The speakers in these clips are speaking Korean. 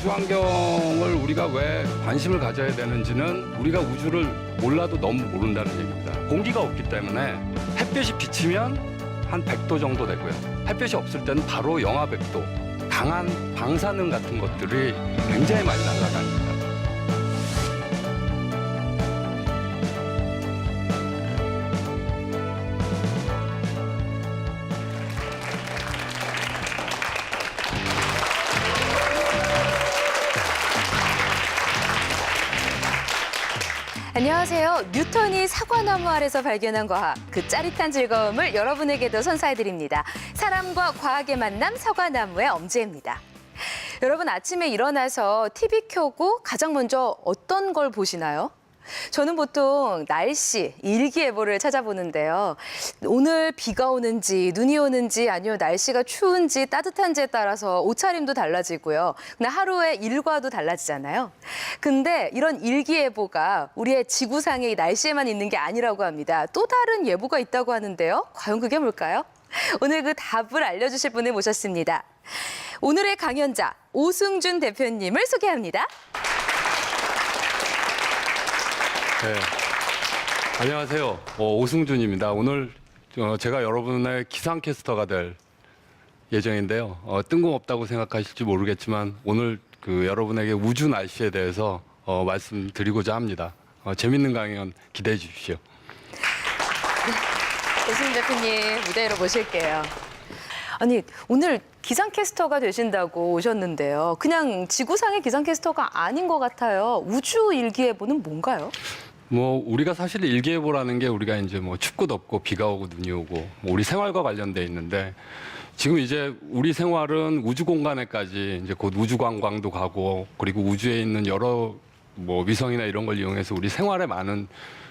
우주 환경을 우리가 왜 관심을 가져야 되는지는 우리가 우주를 몰라도 너무 모른다는 얘기입니다. 공기가 없기 때문에 햇볕이 비치면 한 100도 정도 되고요. 햇볕이 없을 때는 바로 영하 100도. 강한 방사능 같은 것들이 굉장히 많이 날아다닙니다. 안녕하세요. 뉴턴이 사과나무 아래서 발견한 과학, 그 짜릿한 즐거움을 여러분에게도 선사해드립니다. 사람과 과학의 만남, 사과나무의 엄지혜입니다. 여러분 아침에 일어나서 TV 켜고 가장 먼저 어떤 걸 보시나요? 저는 보통 날씨, 일기예보를 찾아보는데요. 오늘 비가 오는지 눈이 오는지 아니면 날씨가 추운지 따뜻한지에 따라서 옷차림도 달라지고요. 그냥 하루의 일과도 달라지잖아요. 근데 이런 일기예보가 우리의 지구상의 날씨에만 있는 게 아니라고 합니다. 또 다른 예보가 있다고 하는데요. 과연 그게 뭘까요? 오늘 그 답을 알려주실 분을 모셨습니다. 오늘의 강연자 오승준 대표님을 소개합니다. 네. 안녕하세요. 오승준입니다. 오늘 제가 여러분의 기상캐스터가 될 예정인데요. 뜬금없다고 생각하실지 모르겠지만 오늘 여러분에게 우주 날씨에 대해서 말씀드리고자 합니다. 재밌는 강연 기대해 주십시오. 네, 오승준 대표님 무대 위로 모실게요. 아니 오늘 기상캐스터가 되신다고 오셨는데요. 그냥 지구상의 기상캐스터가 아닌 것 같아요. 우주 일기예보는 뭔가요? 우리가 사실 일기예보라는 게 우리가 이제 춥고 덥고 비가 오고 눈이 오고 우리 생활과 관련돼 있는데 지금 이제 우리 생활은 우주 공간에까지 이제 곧 우주 관광도 가고 그리고 우주에 있는 여러 위성이나 이런 걸 이용해서 우리 생활에 많은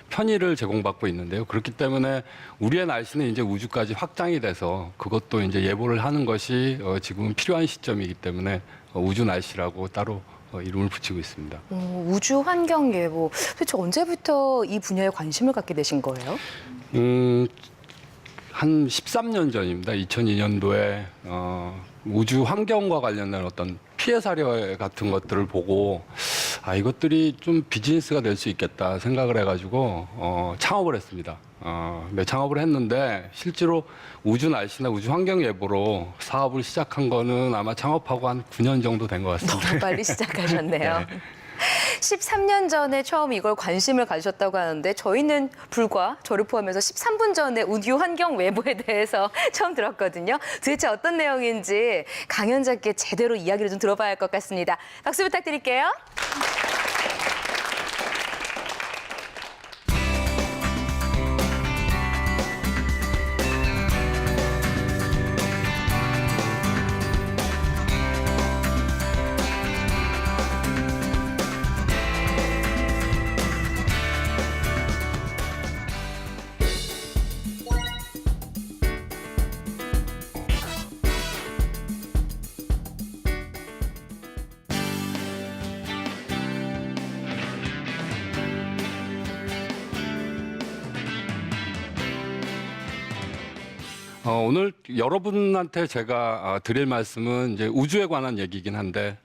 편의를 제공받고 있는데요. 그렇기 때문에 우리의 날씨는 이제 우주까지 확장이 돼서 그것도 이제 예보를 하는 것이 지금은 필요한 시점이기 때문에 우주 날씨라고 따로 이름을 붙이고 있습니다. 우주 환경 예보. 도대체 언제부터 이 분야에 관심을 갖게 되신 거예요? 한 13년 전입니다. 2002년도에 우주 환경과 관련된 어떤 피해 사례 같은 것들을 보고 이것들이 좀 비즈니스가 될 수 있겠다 생각을 해가지고 창업을 했습니다. 창업을 했는데 실제로 우주 날씨나 우주 환경 예보로 사업을 시작한 거는 아마 창업하고 한 9년 정도 된 것 같습니다. 너무 빨리 시작하셨네요. 네. 13년 전에 처음 이걸 관심을 가지셨다고 하는데 저희는 불과 저를 포함해서 13분 전에 우주 환경 예보에 대해서 처음 들었거든요. 도대체 어떤 내용인지 강연자께 제대로 이야기를 좀 들어봐야 할 것 같습니다. 박수 부탁드릴게요. 오늘 여러분한테 제가 드릴 말씀은 이제 우주에 관한 얘기긴 한데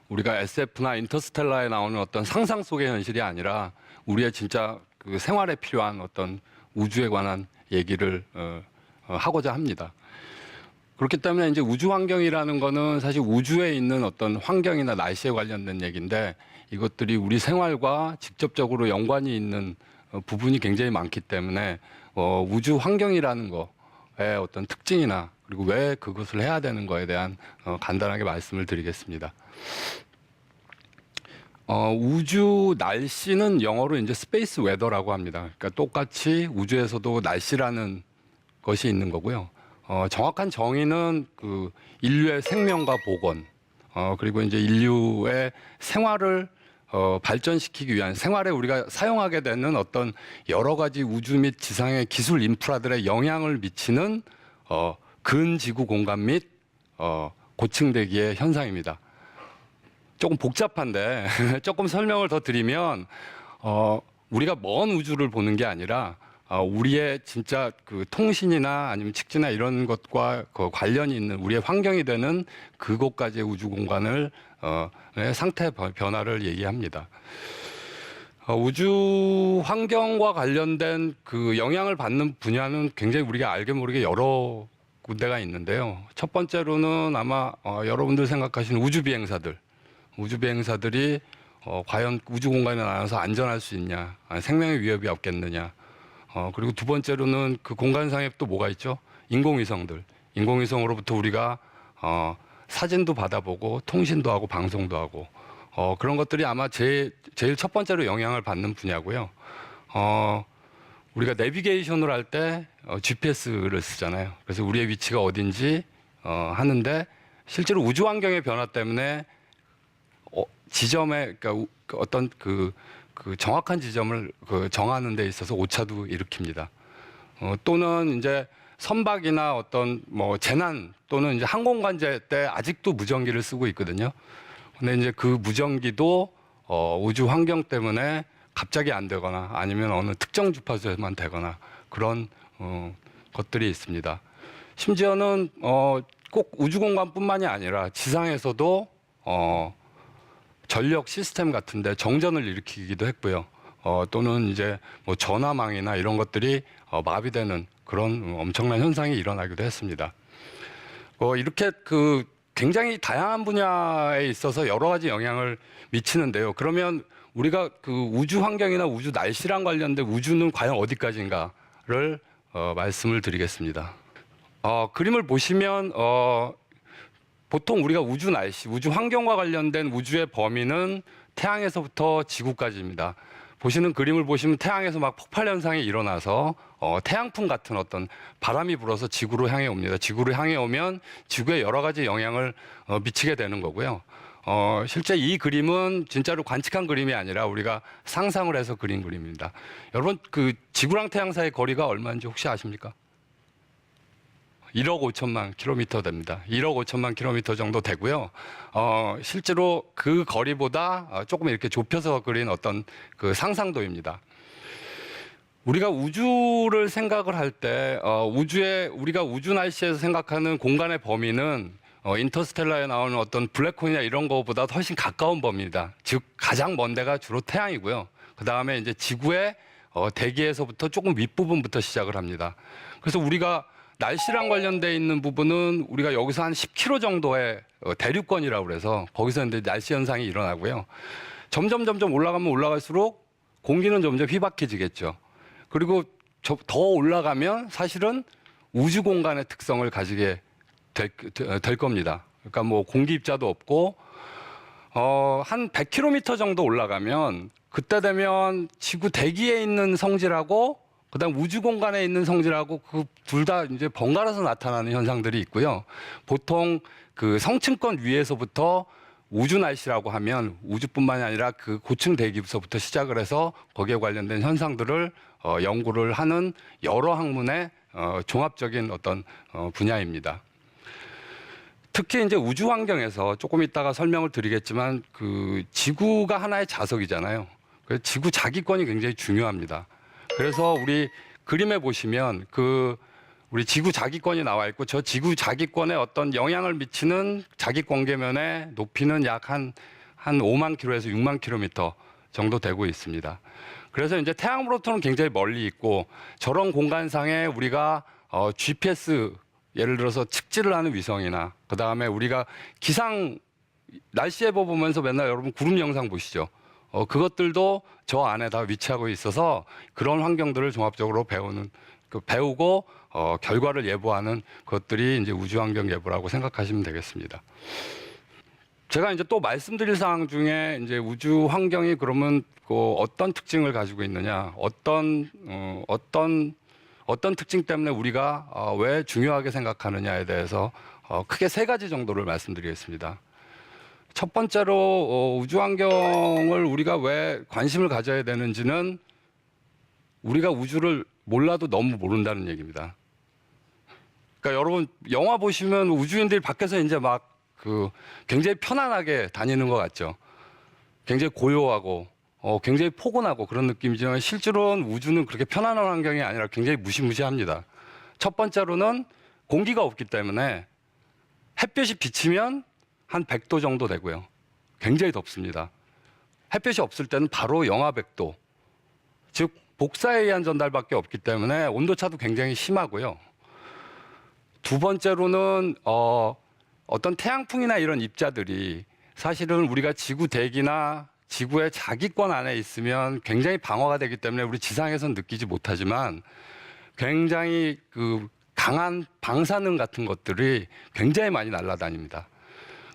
우리가 SF나 인터스텔라에 나오는 어떤 상상 속의 현실이 아니라 우리의 진짜 그 생활에 필요한 어떤 우주에 관한 얘기를 하고자 합니다. 그렇기 때문에 이제 우주 환경이라는 거는 사실 우주에 있는 어떤 환경이나 날씨에 관련된 얘기인데 이것들이 우리 생활과 직접적으로 연관이 있는 부분이 굉장히 많기 때문에 우주 환경이라는 거의 어떤 특징이나 그리고 왜 그것을 해야 되는 거에 대한 간단하게 말씀을 드리겠습니다. 우주 날씨는 영어로 이제 스페이스 웨더라고 합니다. 그러니까 똑같이 우주에서도 날씨라는 것이 있는 거고요. 정확한 정의는 그 인류의 생명과 복원, 그리고 이제 인류의 생활을 발전시키기 위한 생활에 우리가 사용하게 되는 어떤 여러 가지 우주 및 지상의 기술 인프라들의 영향을 미치는 근지구 공간 및 고층대기의 현상입니다. 조금 복잡한데 조금 설명을 더 드리면 우리가 먼 우주를 보는 게 아니라 우리의 진짜 그 통신이나 아니면 직지나 이런 것과 그 관련이 있는 우리의 환경이 되는 그곳까지의 우주 공간을 의 상태 변화를 얘기합니다. 우주 환경과 관련된 그 영향을 받는 분야는 굉장히 우리가 알게 모르게 여러 군데가 있는데요. 첫 번째로는 아마 여러분들 생각하시는 우주 비행사들이 과연 우주 공간에 나와서 안전할 수 있냐, 생명의 위협이 없겠느냐. 그리고 두 번째로는 그 공간상에 또 뭐가 있죠? 인공위성으로부터 우리가 사진도 받아보고 통신도 하고 방송도 하고 그런 것들이 아마 제일 첫 번째로 영향을 받는 분야고요. 우리가 내비게이션을 할 때 GPS를 쓰잖아요. 그래서 우리의 위치가 어딘지 하는데 실제로 우주 환경의 변화 때문에 지점에 그러니까 어떤 그 정확한 지점을 정하는 데 있어서 오차도 일으킵니다. 또는 이제 선박이나 어떤 뭐 재난 또는 이제 항공관제 때 아직도 무전기를 쓰고 있거든요. 근데 이제 그 무전기도 우주 환경 때문에 갑자기 안 되거나 아니면 어느 특정 주파수에만 되거나 그런 것들이 있습니다. 심지어는 꼭 우주 공간뿐만이 아니라 지상에서도 전력 시스템 같은데 정전을 일으키기도 했고요. 또는 이제 뭐 전화망이나 이런 것들이 마비되는 그런 엄청난 현상이 일어나기도 했습니다. 이렇게 그 굉장히 다양한 분야에 있어서 여러 가지 영향을 미치는데요. 그러면 우리가 그 우주 환경이나 우주 날씨랑 관련된 우주는 과연 어디까지인가를 말씀을 드리겠습니다. 그림을 보시면 보통 우리가 우주 날씨, 우주 환경과 관련된 우주의 범위는 태양에서부터 지구까지입니다. 보시는 그림을 보시면 태양에서 막 폭발 현상이 일어나서 태양풍 같은 어떤 바람이 불어서 지구로 향해 옵니다. 지구를 향해 오면 지구에 여러 가지 영향을 미치게 되는 거고요. 실제 이 그림은 진짜로 관측한 그림이 아니라 우리가 상상을 해서 그린 그림입니다. 여러분 그 지구랑 태양 사이 거리가 얼마인지 혹시 아십니까? 1억 5천만 킬로미터 됩니다. 1억 5천만 킬로미터 정도 되고요. 실제로 그 거리보다 조금 이렇게 좁혀서 그린 어떤 그 상상도입니다. 우리가 우주를 생각을 할 때 우리가 우주 날씨에서 생각하는 공간의 범위는 인터스텔라에 나오는 어떤 블랙홀이나 이런 거보다 훨씬 가까운 범위입니다. 즉 가장 먼 데가 주로 태양이고요. 그 다음에 이제 지구의 대기에서부터 조금 윗부분부터 시작을 합니다. 그래서 우리가 날씨랑 관련돼 있는 부분은 우리가 여기서 한 10km 정도의 대륙권이라고 그래서 거기서 이제 날씨 현상이 일어나고요. 점점 올라가면 올라갈수록 공기는 점점 희박해지겠죠. 그리고 더 올라가면 사실은 우주 공간의 특성을 가지게 될 겁니다. 그러니까 뭐 공기 입자도 없고 한 100km 정도 올라가면 그때 되면 지구 대기에 있는 성질하고 그다음 우주 공간에 있는 성질하고 그 둘 다 이제 번갈아서 나타나는 현상들이 있고요. 보통 그 성층권 위에서부터 우주 날씨라고 하면 우주뿐만이 아니라 그 고층 대기부터부터 시작을 해서 거기에 관련된 현상들을 연구를 하는 여러 학문의 종합적인 어떤 분야입니다. 특히 이제 우주 환경에서 조금 이따가 설명을 드리겠지만 그 지구가 하나의 자석이잖아요. 그래서 지구 자기권이 굉장히 중요합니다. 그래서 우리 그림에 보시면 우리 지구 자기권이 나와 있고 저 지구 자기권에 어떤 영향을 미치는 자기권계면의 높이는 약 한 5만 킬로에서 6만 킬로미터 정도 되고 있습니다. 그래서 이제 태양으로부터는 굉장히 멀리 있고 저런 공간상에 우리가 GPS 예를 들어서 측지를 하는 위성이나 그 다음에 우리가 날씨 예보 보면서 맨날 여러분 구름 영상 보시죠. 그것들도 저 안에 다 위치하고 있어서 그런 환경들을 종합적으로 배우고 결과를 예보하는 것들이 이제 우주 환경 예보라고 생각하시면 되겠습니다. 제가 이제 또 말씀드릴 사항 중에 이제 우주 환경이 그러면 어떤 특징을 가지고 있느냐, 어떤 특징 때문에 우리가 왜 중요하게 생각하느냐에 대해서 크게 세 가지 정도를 말씀드리겠습니다. 첫 번째로 우주 환경을 우리가 왜 관심을 가져야 되는지는 우리가 우주를 몰라도 너무 모른다는 얘기입니다. 그러니까 여러분 영화 보시면 우주인들이 밖에서 이제 막 굉장히 편안하게 다니는 것 같죠. 굉장히 고요하고 굉장히 포근하고 그런 느낌이지만 실제로는 우주는 그렇게 편안한 환경이 아니라 굉장히 무시무시합니다. 첫 번째로는 공기가 없기 때문에 햇볕이 비치면 한 100도 정도 되고요. 굉장히 덥습니다. 햇볕이 없을 때는 바로 영하 100도, 즉 복사에 의한 전달밖에 없기 때문에 온도차도 굉장히 심하고요. 두 번째로는 어떤 태양풍이나 이런 입자들이 사실은 우리가 지구 대기나 지구의 자기권 안에 있으면 굉장히 방어가 되기 때문에 우리 지상에서는 느끼지 못하지만 굉장히 그 강한 방사능 같은 것들이 굉장히 많이 날아다닙니다.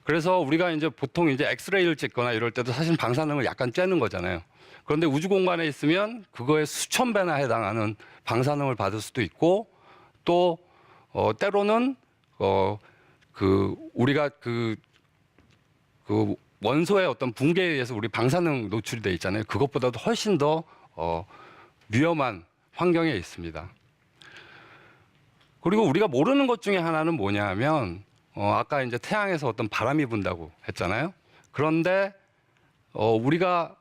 그래서 우리가 이제 보통 이제 엑스레이를 찍거나 이럴 때도 사실 방사능을 약간 쬐는 거잖아요. 그런데 우주 공간에 있으면 그거에 수천 배나 해당하는 방사능을 받을 수도 있고 또 때로는 우리가 그 원소의 어떤 붕괴에 의해서 우리 방사능 노출이 돼 있잖아요. 그것보다도 훨씬 더 위험한 환경에 있습니다. 그리고 우리가 모르는 것 중에 하나는 뭐냐 하면 아까 이제 태양에서 어떤 바람이 분다고 했잖아요. 그런데 우리가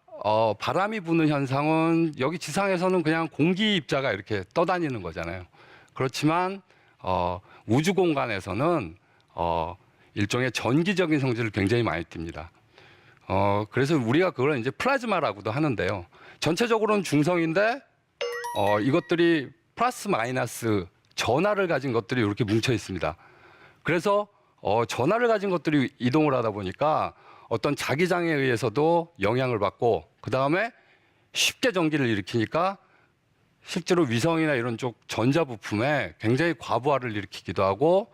바람이 부는 현상은 여기 지상에서는 그냥 공기 입자가 이렇게 떠다니는 거잖아요. 그렇지만 우주 공간에서는 일종의 전기적인 성질을 굉장히 많이 띱니다. 그래서 우리가 그걸 이제 플라즈마라고도 하는데요. 전체적으로는 중성인데 이것들이 플러스 마이너스 전하를 가진 것들이 이렇게 뭉쳐 있습니다. 그래서 전하를 가진 것들이 이동을 하다 보니까 어떤 자기장에 의해서도 영향을 받고 그 다음에 쉽게 전기를 일으키니까 실제로 위성이나 이런 쪽 전자 부품에 굉장히 과부하를 일으키기도 하고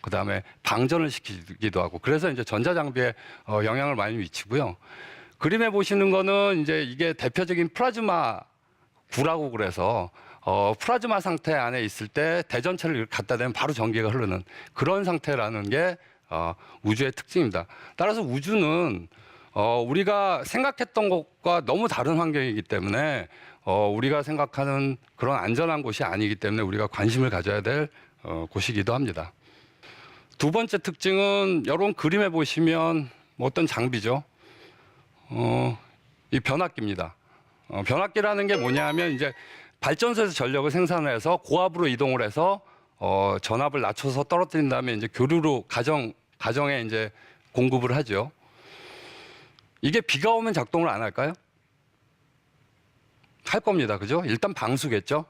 그 다음에 방전을 시키기도 하고 그래서 이제 전자 장비에 영향을 많이 미치고요. 그림에 보시는 거는 이제 이게 대표적인 플라즈마 구라고 그래서 플라즈마 상태 안에 있을 때 대전체를 갖다 대면 바로 전기가 흐르는 그런 상태라는 게 우주의 특징입니다. 따라서 우주는 우리가 생각했던 것과 너무 다른 환경이기 때문에 우리가 생각하는 그런 안전한 곳이 아니기 때문에 우리가 관심을 가져야 될 곳이기도 합니다. 두 번째 특징은 여러분 그림에 보시면 어떤 장비죠? 이 변압기입니다. 변압기라는 게 뭐냐면 이제 발전소에서 전력을 생산해서 고압으로 이동을 해서 전압을 낮춰서 떨어뜨린 다음에 이제 교류로 가정에 이제 공급을 하죠. 이게 비가 오면 작동을 안 할까요? 할 겁니다. 그죠? 일단 방수겠죠?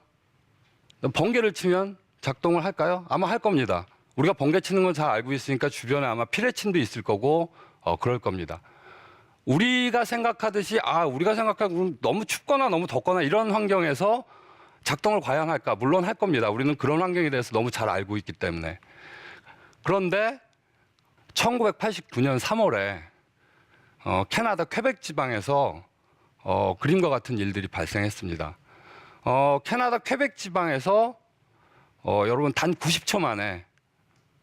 번개를 치면 작동을 할까요? 아마 할 겁니다. 우리가 번개 치는 건 잘 알고 있으니까 주변에 아마 피레침도 있을 거고 그럴 겁니다. 우리가 생각하듯이 우리가 생각하고 너무 춥거나 너무 덥거나 이런 환경에서 작동을 과연 할까? 물론 할 겁니다. 우리는 그런 환경에 대해서 너무 잘 알고 있기 때문에. 그런데 1989년 3월에 캐나다 퀘벡 지방에서 그림과 같은 일들이 발생했습니다. 캐나다 퀘벡 지방에서 여러분 단 90초 만에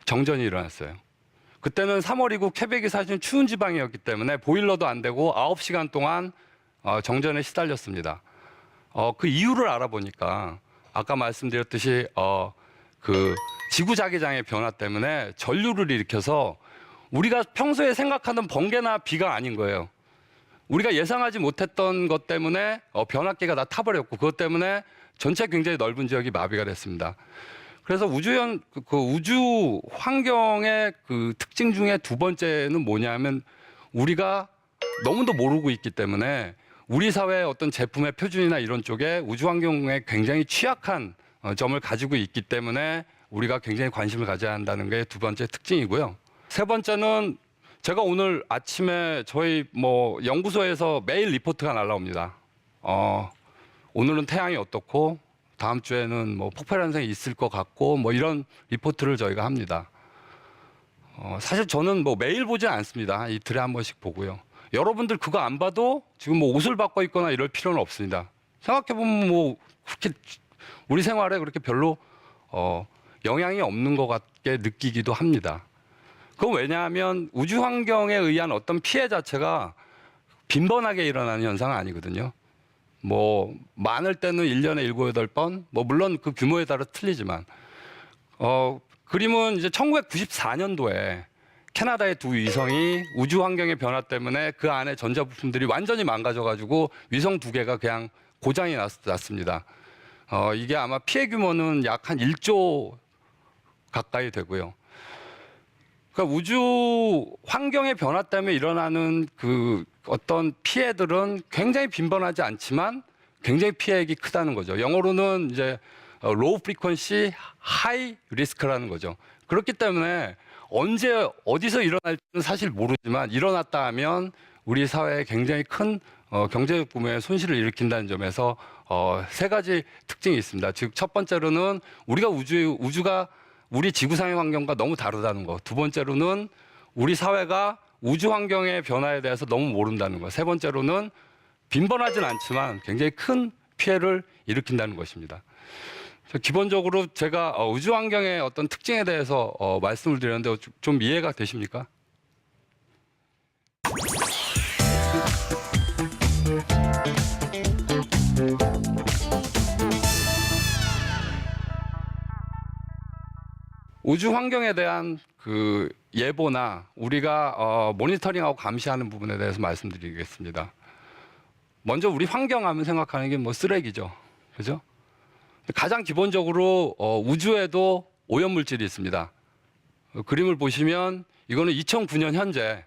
정전이 일어났어요. 그때는 3월이고 퀘벡이 사실 추운 지방이었기 때문에 보일러도 안 되고 9시간 동안 정전에 시달렸습니다. 그 이유를 알아보니까 아까 말씀드렸듯이 그 지구 자기장의 변화 때문에 전류를 일으켜서 우리가 평소에 생각하는 번개나 비가 아닌 거예요. 우리가 예상하지 못했던 것 때문에 변압기가 다 타버렸고 그것 때문에 전체 굉장히 넓은 지역이 마비가 됐습니다. 그래서 우주 환경의 그 특징 중에 두 번째는 뭐냐면 우리가 너무도 모르고 있기 때문에 우리 사회의 어떤 제품의 표준이나 이런 쪽에 우주 환경에 굉장히 취약한 점을 가지고 있기 때문에 우리가 굉장히 관심을 가져야 한다는 게 두 번째 특징이고요. 세 번째는 제가 오늘 아침에 저희 연구소에서 매일 리포트가 날라옵니다. 오늘은 태양이 어떻고 다음 주에는 폭발 현상이 있을 것 같고 이런 리포트를 저희가 합니다. 사실 저는 매일 보진 않습니다. 이틀에 한 번씩 보고요. 여러분들 그거 안 봐도 지금 옷을 바꿔 입거나 이럴 필요는 없습니다. 생각해보면 그렇게 우리 생활에 그렇게 별로 영향이 없는 것 같게 느끼기도 합니다. 그건 왜냐하면 우주 환경에 의한 어떤 피해 자체가 빈번하게 일어나는 현상은 아니거든요. 많을 때는 1년에 7, 8번, 물론 그 규모에 따라 틀리지만, 그림은 이제 1994년도에 캐나다의 두 위성이 우주 환경의 변화 때문에 그 안에 전자 부품들이 완전히 망가져가지고 위성 두 개가 그냥 고장이 났습니다. 이게 아마 피해 규모는 약 한 1조 가까이 되고요. 그러니까 우주 환경의 변화 때문에 일어나는 그 어떤 피해들은 굉장히 빈번하지 않지만 굉장히 피해액이 크다는 거죠. 영어로는 이제 low frequency, high risk라는 거죠. 그렇기 때문에 언제 어디서 일어날지는 사실 모르지만 일어났다 하면 우리 사회에 굉장히 큰 경제 규모의 손실을 일으킨다는 점에서 세 가지 특징이 있습니다. 즉 첫 번째로는 우리가 우주가 우리 지구상의 환경과 너무 다르다는 거. 두 번째로는 우리 사회가 우주 환경의 변화에 대해서 너무 모른다는 거. 세 번째로는 빈번하진 않지만 굉장히 큰 피해를 일으킨다는 것입니다. 기본적으로 제가 우주 환경의 어떤 특징에 대해서 말씀을 드렸는데 좀 이해가 되십니까? 우주 환경에 대한 그 예보나 우리가 모니터링하고 감시하는 부분에 대해서 말씀드리겠습니다. 먼저 우리 환경하면 생각하는 게 뭐 쓰레기죠, 그죠? 가장 기본적으로 우주에도 오염물질이 있습니다. 그림을 보시면 이거는 2009년 현재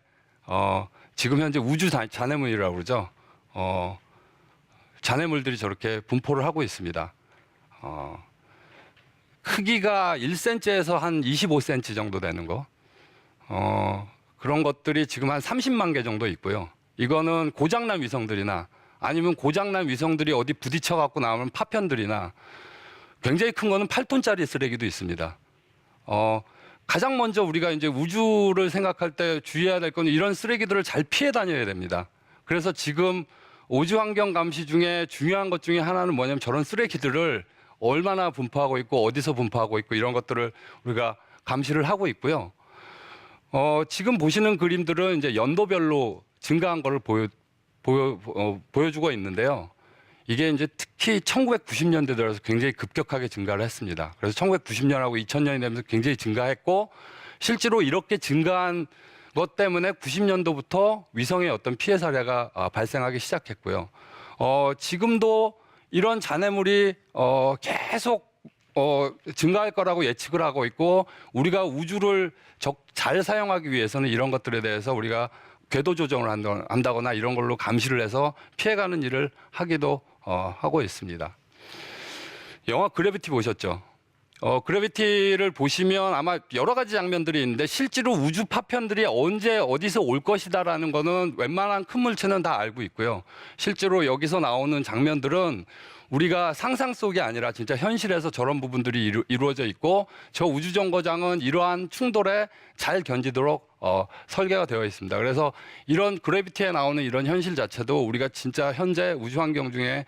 지금 현재 우주 잔해물이라고 그러죠. 잔해물들이 저렇게 분포를 하고 있습니다. 크기가 1cm에서 한 25cm 정도 되는 거. 그런 것들이 지금 한 30만 개 정도 있고요. 이거는 고장난 위성들이나 아니면 고장난 위성들이 어디 부딪혀 갖고 나오는 파편들이나 굉장히 큰 거는 8톤짜리 쓰레기도 있습니다. 가장 먼저 우리가 이제 우주를 생각할 때 주의해야 될 건 이런 쓰레기들을 잘 피해 다녀야 됩니다. 그래서 지금 우주 환경 감시 중에 중요한 것 중에 하나는 뭐냐면 저런 쓰레기들을 얼마나 분포하고 있고 어디서 분포하고 있고 이런 것들을 우리가 감시를 하고 있고요. 지금 보시는 그림들은 이제 연도별로 증가한 거를 보여주고 있는데요. 이게 이제 특히 1990년대 들어서 굉장히 급격하게 증가를 했습니다. 그래서 1990년하고 2000년이 되면서 굉장히 증가했고 실제로 이렇게 증가한 것 때문에 90년도부터 위성의 어떤 피해 사례가 발생하기 시작했고요. 지금도 이런 잔해물이 계속 증가할 거라고 예측을 하고 있고 우리가 우주를 잘 사용하기 위해서는 이런 것들에 대해서 우리가 궤도 조정을 한다거나 이런 걸로 감시를 해서 피해가는 일을 하기도 하고 있습니다. 영화 그래비티 보셨죠? 그래비티를 보시면 아마 여러 가지 장면들이 있는데 실제로 우주 파편들이 언제 어디서 올 것이다라는 거는 웬만한 큰 물체는 다 알고 있고요. 실제로 여기서 나오는 장면들은 우리가 상상 속이 아니라 진짜 현실에서 저런 부분들이 이루어져 있고 저 우주정거장은 이러한 충돌에 잘 견디도록 설계가 되어 있습니다. 그래서 이런 그래비티에 나오는 이런 현실 자체도 우리가 진짜 현재 우주 환경 중에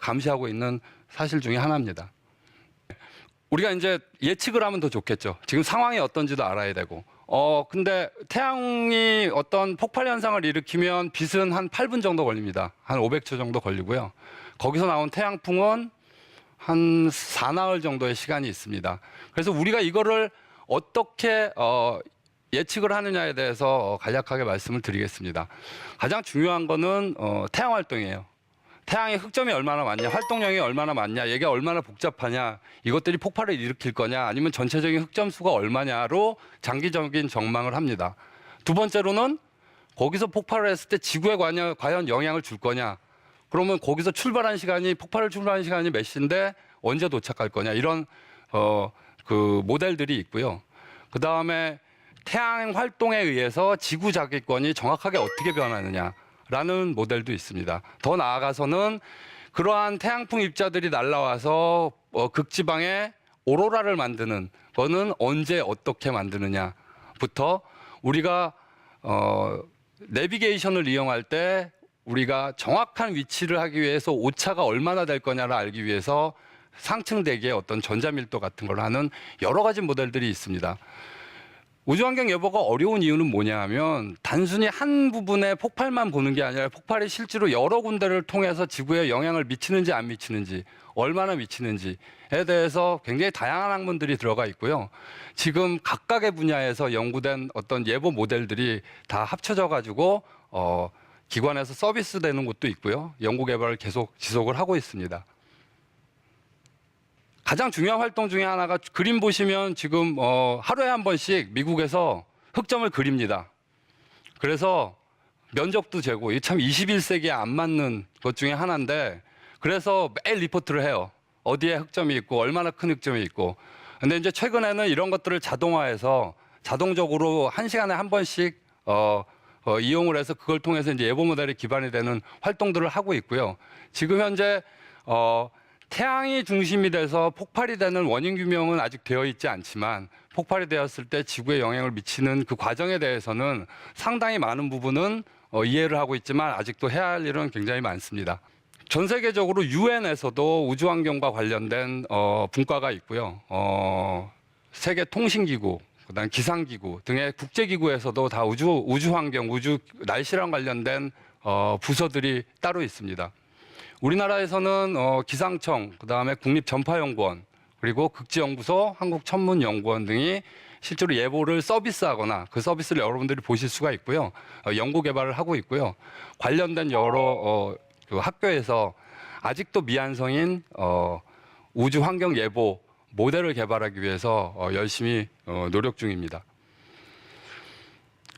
감시하고 있는 사실 중에 하나입니다. 우리가 이제 예측을 하면 더 좋겠죠. 지금 상황이 어떤지도 알아야 되고. 근데 태양이 어떤 폭발 현상을 일으키면 빛은 한 8분 정도 걸립니다. 한 500초 정도 걸리고요. 거기서 나온 태양풍은 한 사나흘 정도의 시간이 있습니다. 그래서 우리가 이거를 어떻게 예측을 하느냐에 대해서 간략하게 말씀을 드리겠습니다. 가장 중요한 거는 태양 활동이에요. 태양의 흑점이 얼마나 많냐, 활동량이 얼마나 많냐, 얘가 얼마나 복잡하냐, 이것들이 폭발을 일으킬 거냐, 아니면 전체적인 흑점 수가 얼마냐로 장기적인 전망을 합니다. 두 번째로는 거기서 폭발을 했을 때 지구에 과연 영향을 줄 거냐, 그러면 거기서 폭발을 출발한 시간이 몇 시인데 언제 도착할 거냐, 이런 그 모델들이 있고요. 그 다음에 태양 활동에 의해서 지구 자기권이 정확하게 어떻게 변하느냐라는 모델도 있습니다. 더 나아가서는 그러한 태양풍 입자들이 날아와서 극지방에 오로라를 만드는 거는 언제 어떻게 만드느냐부터 우리가 내비게이션을 이용할 때 우리가 정확한 위치를 하기 위해서 오차가 얼마나 될 거냐를 알기 위해서 상층 대기의 어떤 전자밀도 같은 걸 하는 여러 가지 모델들이 있습니다. 우주환경 예보가 어려운 이유는 뭐냐 하면 단순히 한 부분의 폭발만 보는 게 아니라 폭발이 실제로 여러 군데를 통해서 지구에 영향을 미치는지 안 미치는지 얼마나 미치는지에 대해서 굉장히 다양한 학문들이 들어가 있고요. 지금 각각의 분야에서 연구된 어떤 예보 모델들이 다 합쳐져 가지고 기관에서 서비스되는 곳도 있고요. 연구 개발을 계속 지속을 하고 있습니다. 가장 중요한 활동 중에 하나가 그림 보시면 지금 하루에 한 번씩 미국에서 흑점을 그립니다. 그래서 면적도 재고 이게 참 21세기에 안 맞는 것 중에 하나인데 그래서 매일 리포트를 해요. 어디에 흑점이 있고 얼마나 큰 흑점이 있고. 근데 이제 최근에는 이런 것들을 자동화해서 자동적으로 1시간에 한 번씩 이용을 해서 그걸 통해서 이제 예보 모델이 기반이 되는 활동들을 하고 있고요. 지금 현재 태양이 중심이 돼서 폭발이 되는 원인 규명은 아직 되어 있지 않지만 폭발이 되었을 때 지구에 영향을 미치는 그 과정에 대해서는 상당히 많은 부분은 이해를 하고 있지만 아직도 해야 할 일은 굉장히 많습니다. 전 세계적으로 유엔에서도 우주환경과 관련된 분과가 있고요. 세계통신기구, 그다음 기상기구 등의 국제기구에서도 다 우주환경, 우주 날씨랑 관련된 부서들이 따로 있습니다. 우리나라에서는 기상청, 그다음에 국립전파연구원, 그리고 극지연구소, 한국천문연구원 등이 실제로 예보를 서비스하거나 그 서비스를 여러분들이 보실 수가 있고요. 연구 개발을 하고 있고요. 관련된 여러 그 학교에서 아직도 미완성인 우주 환경 예보 모델을 개발하기 위해서 열심히 노력 중입니다.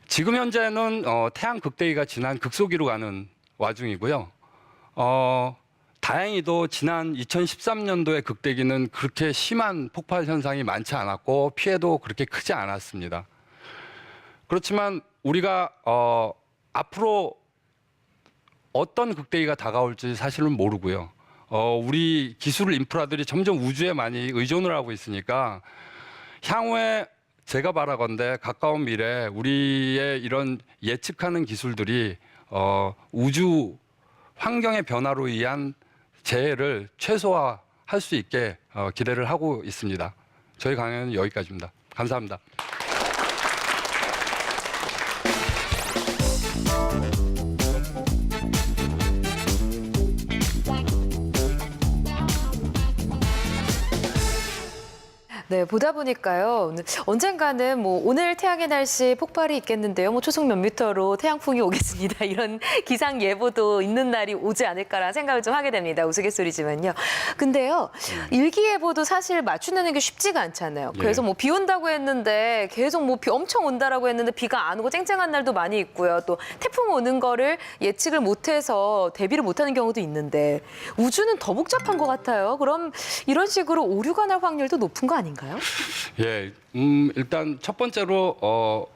지금 현재는 태양 극대기가 지난 극소기로 가는 와중이고요. 다행히도 지난 2013년도의 극대기는 그렇게 심한 폭발 현상이 많지 않았고 피해도 그렇게 크지 않았습니다. 그렇지만 우리가 앞으로 어떤 극대기가 다가올지 사실은 모르고요. 우리 기술 인프라들이 점점 우주에 많이 의존을 하고 있으니까 향후에 제가 바라건대 가까운 미래 우리의 이런 예측하는 기술들이 우주 환경의 변화로 인한 재해를 최소화할 수 있게 기대를 하고 있습니다. 저희 강연은 여기까지입니다. 감사합니다. 네, 보다 보니까요. 언젠가는 뭐 오늘 태양의 날씨 폭발이 있겠는데요. 뭐 초속 몇 미터로 태양풍이 오겠습니다. 이런 기상 예보도 있는 날이 오지 않을까라는 생각을 좀 하게 됩니다. 우스갯소리지만요. 근데요, 일기예보도 사실 맞추는 게 쉽지가 않잖아요. 그래서 뭐 비 온다고 했는데 계속 뭐 비 엄청 온다라고 했는데 비가 안 오고 쨍쨍한 날도 많이 있고요. 또 태풍 오는 거를 예측을 못해서 대비를 못하는 경우도 있는데 우주는 더 복잡한 것 같아요. 그럼 이런 식으로 오류가 날 확률도 높은 거 아닌가요? 예, 일단 첫 번째로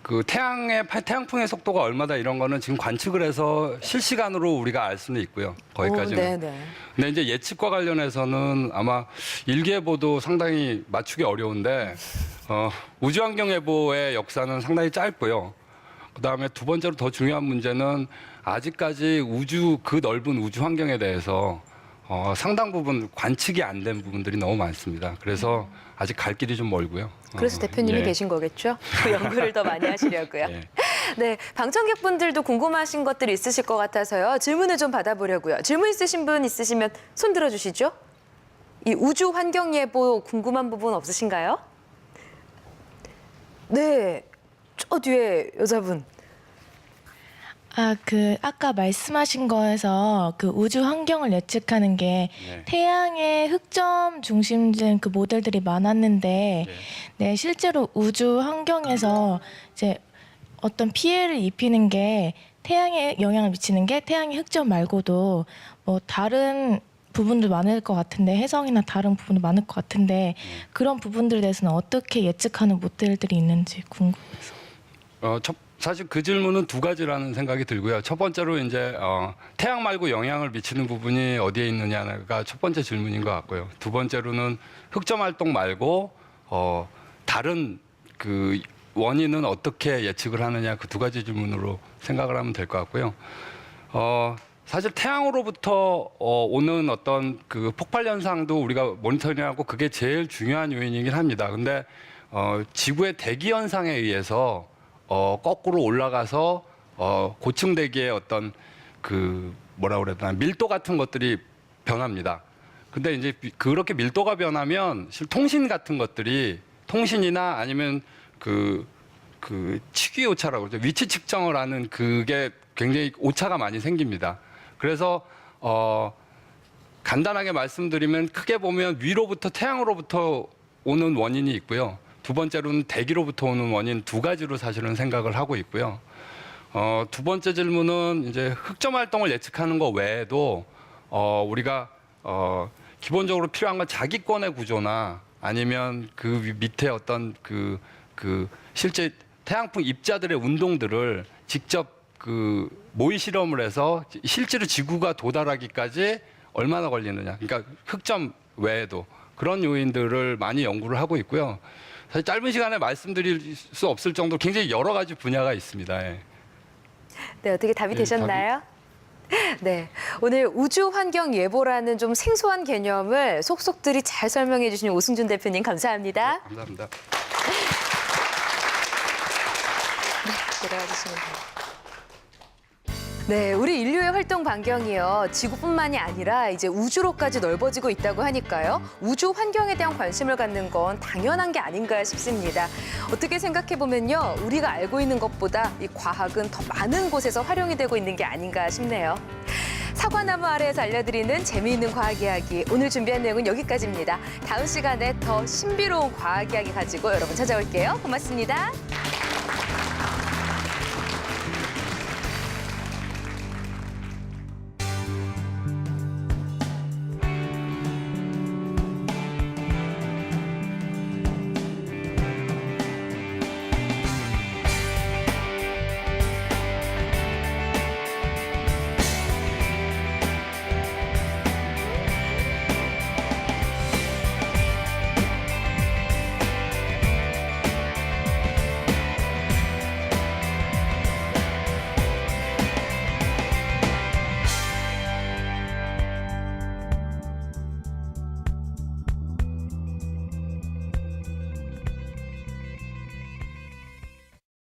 그 태양풍의 속도가 얼마다 이런 거는 지금 관측을 해서 실시간으로 우리가 알 수는 있고요. 거기까지는. 네네. 근데 이제 예측과 관련해서는 아마 일기예보도 상당히 맞추기 어려운데 우주환경예보의 역사는 상당히 짧고요. 그다음에 두 번째로 더 중요한 문제는 아직까지 그 넓은 우주 환경에 대해서 상당 부분 관측이 안 된 부분들이 너무 많습니다. 그래서 아직 갈 길이 좀 멀고요. 그래서 대표님이 예. 계신 거겠죠? 그 연구를 더 많이 하시려고요. 예. 네, 방청객분들도 궁금하신 것들이 있으실 것 같아서요. 질문을 좀 받아보려고요. 질문 있으신 분 있으시면 손 들어주시죠. 이 우주 환경 예보 궁금한 부분 없으신가요? 네, 저 뒤에 여자분. 아까 말씀하신 거에서 그 우주 환경을 예측하는 게 네. 태양의 흑점 중심된 그 모델들이 많았는데, 네, 실제로 우주 환경에서 이제 어떤 피해를 입히는 게 태양에 영향을 미치는 게 태양의 흑점 말고도 뭐 다른 부분도 많을 것 같은데, 해성이나 다른 부분도 많을 것 같은데 그런 부분들에 대해서는 어떻게 예측하는 모델들이 있는지 궁금해서. 사실 그 질문은 두 가지라는 생각이 들고요. 첫 번째로 이제 태양 말고 영향을 미치는 부분이 어디에 있느냐가 첫 번째 질문인 것 같고요. 두 번째로는 흑점 활동 말고 다른 그 원인은 어떻게 예측을 하느냐 그 두 가지 질문으로 생각을 하면 될 것 같고요. 사실 태양으로부터 오는 어떤 그 폭발 현상도 우리가 모니터링하고 그게 제일 중요한 요인이긴 합니다. 근데 지구의 대기 현상에 의해서 거꾸로 올라가서 고층 대기의 어떤 그 뭐라 그래야 되나 밀도 같은 것들이 변합니다. 근데 이제 그렇게 밀도가 변하면 통신 같은 것들이 통신이나 아니면 그 치기 오차라고 그러죠. 위치 측정을 하는 그게 굉장히 오차가 많이 생깁니다. 그래서 간단하게 말씀드리면 크게 보면 위로부터 태양으로부터 오는 원인이 있고요. 두 번째로는 대기로부터 오는 원인 두 가지로 사실은 생각을 하고 있고요. 두 번째 질문은 이제 흑점 활동을 예측하는 것 외에도 우리가 기본적으로 필요한 건 자기권의 구조나 아니면 그 밑에 어떤 그 실제 태양풍 입자들의 운동들을 직접 그 모의 실험을 해서 실제로 지구가 도달하기까지 얼마나 걸리느냐. 그러니까 흑점 외에도 그런 요인들을 많이 연구를 하고 있고요. 사실 짧은 시간에 말씀드릴 수 없을 정도로 굉장히 여러 가지 분야가 있습니다. 예. 네, 어떻게 답이 되셨나요? 네, 오늘 우주환경예보라는 좀 생소한 개념을 속속들이 잘 설명해 주신 오승준 대표님 감사합니다. 감사합니다. 내려와 주시면 돼요. 네, 우리 인류의 활동 반경이요. 지구뿐만이 아니라 이제 우주로까지 넓어지고 있다고 하니까요. 우주 환경에 대한 관심을 갖는 건 당연한 게 아닌가 싶습니다. 어떻게 생각해 보면요. 우리가 알고 있는 것보다 이 과학은 더 많은 곳에서 활용이 되고 있는 게 아닌가 싶네요. 사과나무 아래에서 알려드리는 재미있는 과학 이야기. 오늘 준비한 내용은 여기까지입니다. 다음 시간에 더 신비로운 과학 이야기 가지고 여러분 찾아올게요. 고맙습니다.